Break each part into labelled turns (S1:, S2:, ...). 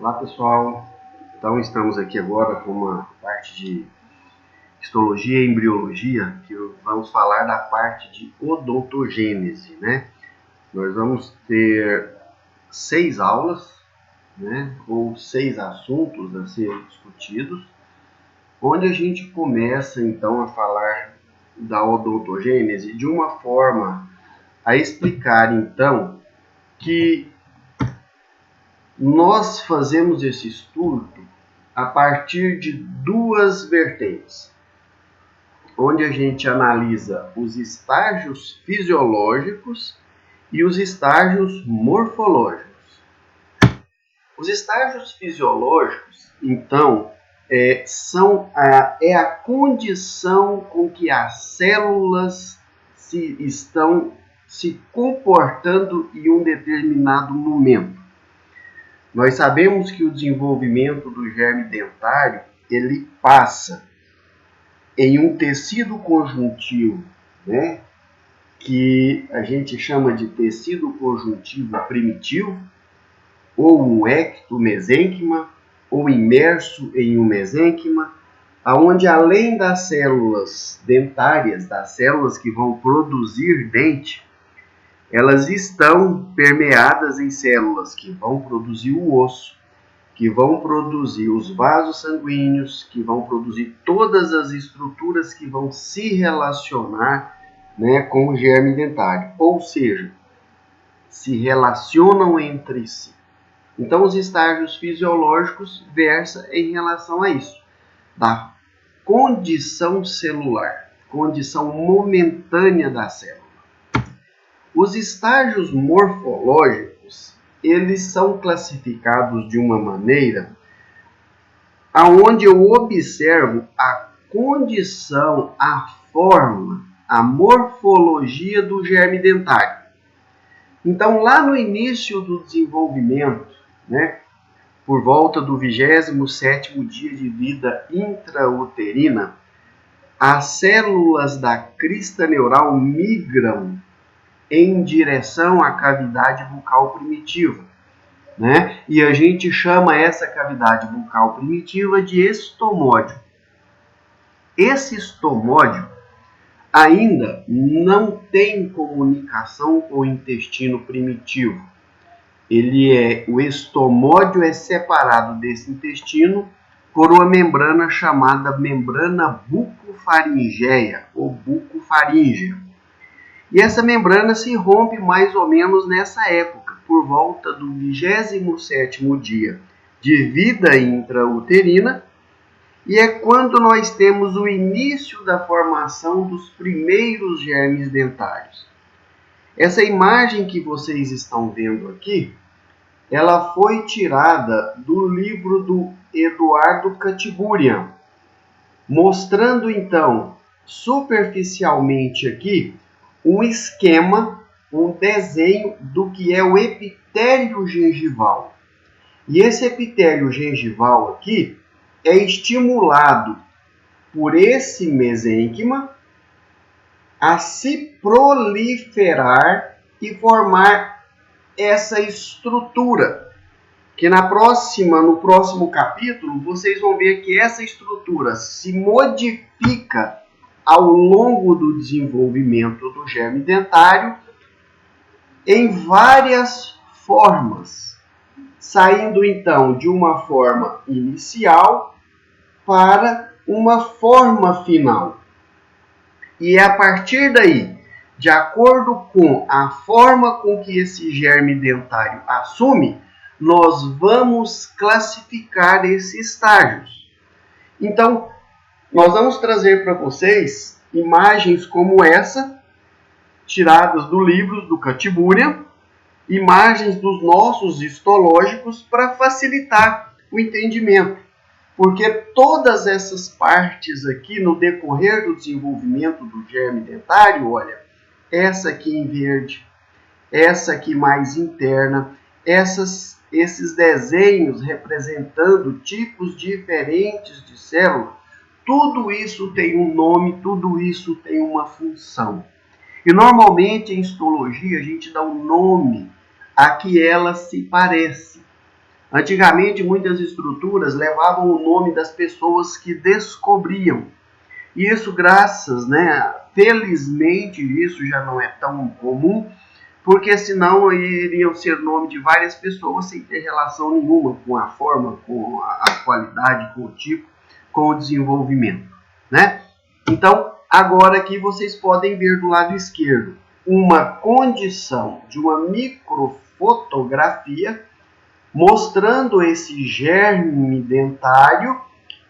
S1: Olá pessoal, então estamos aqui agora com uma parte de histologia e embriologia, que vamos falar da parte de odontogênese, né? Nós vamos ter 6 aulas, né? Ou 6 assuntos a serem discutidos, onde a gente começa então a falar da odontogênese de uma forma a explicar então que nós fazemos esse estudo a partir de duas vertentes, onde a gente analisa os estágios fisiológicos e os estágios morfológicos. Os estágios fisiológicos, então, é a condição com que as células estão se comportando em um determinado momento. Nós sabemos que o desenvolvimento do germe dentário, ele passa em um tecido conjuntivo, né, que a gente chama de tecido conjuntivo primitivo, ou um ectomesênquima, ou imerso em um mesênquima, onde além das células dentárias, das células que vão produzir dente, elas estão permeadas em células que vão produzir o osso, que vão produzir os vasos sanguíneos, que vão produzir todas as estruturas que vão se relacionar, né, com o germe dentário, ou seja, se relacionam entre si. Então, os estágios fisiológicos versam em relação a isso, da condição celular, condição momentânea da célula. Os estágios morfológicos, eles são classificados de uma maneira aonde eu observo a condição, a forma, a morfologia do germe dentário. Então, lá no início do desenvolvimento, né, por volta do 27º dia de vida intrauterina, as células da crista neural migram em direção à cavidade bucal primitiva, né? E a gente chama essa cavidade bucal primitiva de estomódio. Esse estomódio ainda não tem comunicação com o intestino primitivo. O estomódio é separado desse intestino por uma membrana chamada membrana bucofaringéia ou bucofaríngea. E essa membrana se rompe mais ou menos nessa época, por volta do 27º dia de vida intrauterina, e é quando nós temos o início da formação dos primeiros germes dentários. Essa imagem que vocês estão vendo aqui, ela foi tirada do livro do Eduardo Catiburian, mostrando então, superficialmente aqui, um esquema, um desenho do que é o epitélio gengival. E esse epitélio gengival aqui é estimulado por esse mesênquima a se proliferar e formar essa estrutura, que no próximo capítulo, vocês vão ver que essa estrutura se modifica ao longo do desenvolvimento do germe dentário em várias formas, saindo então de uma forma inicial para uma forma final. E é a partir daí, de acordo com a forma com que esse germe dentário assume, nós vamos classificar esses estágios. Então, nós vamos trazer para vocês imagens como essa, tiradas do livro do Catiburian, imagens dos nossos histológicos para facilitar o entendimento. Porque todas essas partes aqui, no decorrer do desenvolvimento do germe dentário, olha, essa aqui em verde, essa aqui mais interna, esses desenhos representando tipos diferentes de célula, tudo isso tem um nome, tudo isso tem uma função. E normalmente em histologia a gente dá um nome a que ela se parece. Antigamente, muitas estruturas levavam o nome das pessoas que descobriam. E isso, felizmente, isso já não é tão comum, porque senão iriam ser nome de várias pessoas sem ter relação nenhuma com a forma, com a qualidade, com o tipo, com o desenvolvimento, né? Então, agora aqui vocês podem ver do lado esquerdo uma condição de uma microfotografia mostrando esse germe dentário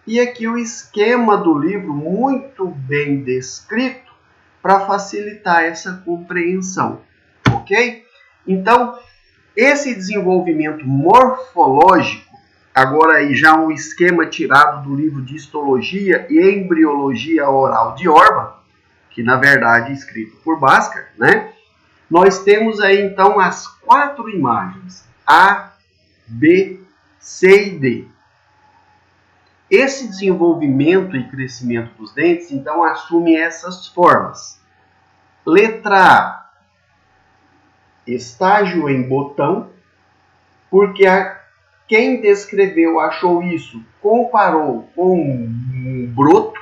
S1: e aqui o esquema do livro muito bem descrito para facilitar essa compreensão, ok? Então, esse desenvolvimento morfológico, agora aí já um esquema tirado do livro de Histologia e Embriologia Oral de Orban, que na verdade é escrito por Bhaskar, né? Nós temos aí então as 4 imagens, A, B, C e D. Esse desenvolvimento e crescimento dos dentes, então, assume essas formas. Letra A, estágio em botão, porque quem descreveu achou isso, comparou com um broto,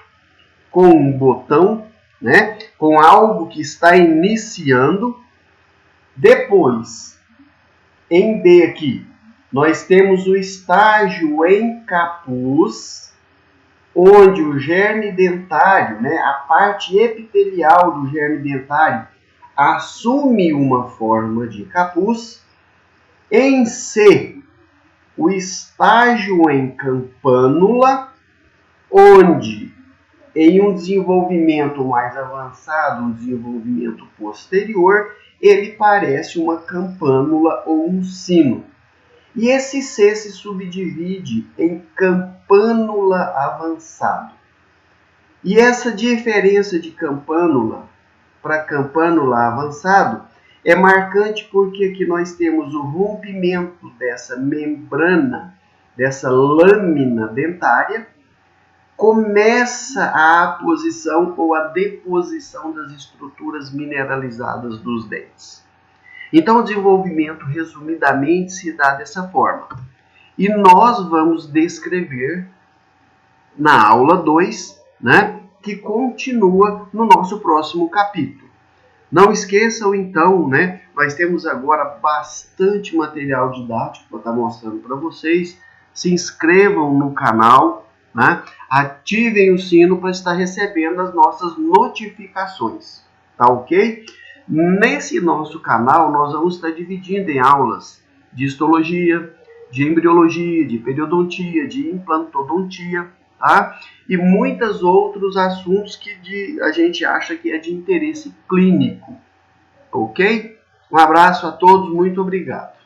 S1: com um botão, né, com algo que está iniciando. Depois, em B aqui, nós temos o estágio em capuz, onde o germe dentário, a parte epitelial do germe dentário, assume uma forma de capuz. Em C, o estágio em campânula, onde em um desenvolvimento mais avançado, um desenvolvimento posterior, ele parece uma campânula ou um sino. E esse C se subdivide em campânula avançado. E essa diferença de campânula para campânula avançado é marcante porque aqui nós temos o rompimento dessa membrana, dessa lâmina dentária, começa a aposição ou a deposição das estruturas mineralizadas dos dentes. Então, o desenvolvimento, resumidamente, se dá dessa forma. E nós vamos descrever na aula 2, que continua no nosso próximo capítulo. Não esqueçam, então, nós temos agora bastante material didático para estar mostrando para vocês. Se inscrevam no canal, ativem o sino para estar recebendo as nossas notificações, tá ok? Nesse nosso canal, nós vamos estar dividindo em aulas de histologia, de embriologia, de periodontia, de implantodontia, tá? E muitos outros assuntos que a gente acha que é de interesse clínico, ok? Um abraço a todos, muito obrigado.